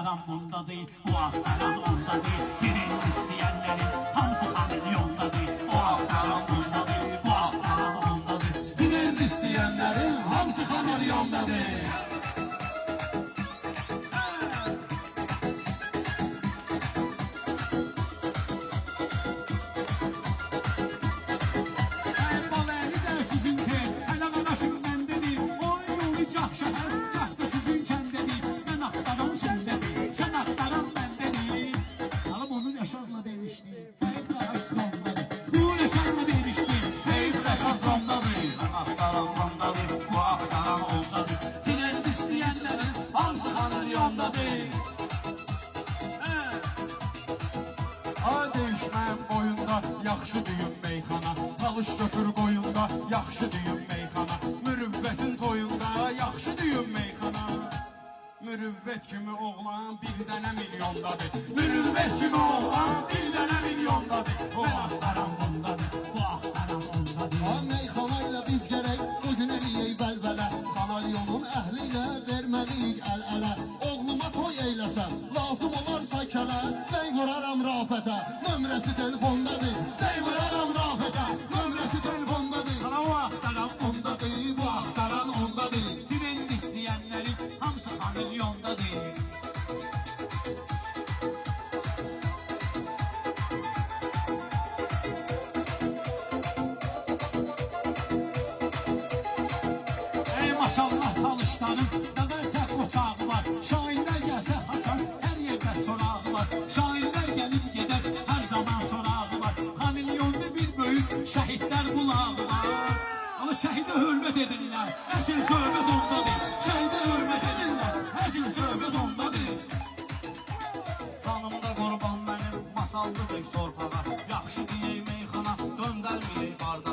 axtaran bundadır, bu axtaran ondadır. Girin istəyənlərin hamısı xamilyondadır. O axtaran bundadır, bu axtaran ondadır. Girin istəyənlərin hamısı xamilyondadır. Ay değişməm boyunda yaxşı düyün meyxana, talış götür qoyunda yaxşı düyün meyxana, mürüvvətin toyunda yaxşı düyün meyxana. Mürüvvət kimi oğlan bir dənə milyondadır. Mürüvvət kimi oğlan bir dənə milyondadır. O axtaran bundadır, bu axtaran ondadır. Ha meyxana ilə biz gərək bu gün eləyək bəlbələ, Xanalyonun əhli ilə verməliyik əl-ələ. Oğluma toy eyləsəm, lazım olarsa kələ, zəng vuraram Rafətə, nömrəsi telefondadır. Zəng vuraram Rafətə, nömrəsi telefondadır. Hala o axtaran ondadır, bu axtaran ondadır. Trend istəyənlərin hamısı xamilyondadır. Maşallah talışlarım, dağır tək qoçağı var. Şairlər gəlsə haçan, hər yerdə sorağı var. Şairlər gəlib gedər, hər zaman sorağı var. Xamilyonda bir böyük şəhidlər bulağı var. Ama şəhidə hörmət edirlər, əsl söhbət ondadır. Şəhidə hörmət edirlər, əsl söhbət ondadır. Canımda qurban mənim masallı bir torpağa, yaxşı deyək meyxana, döndərməyək bardağa.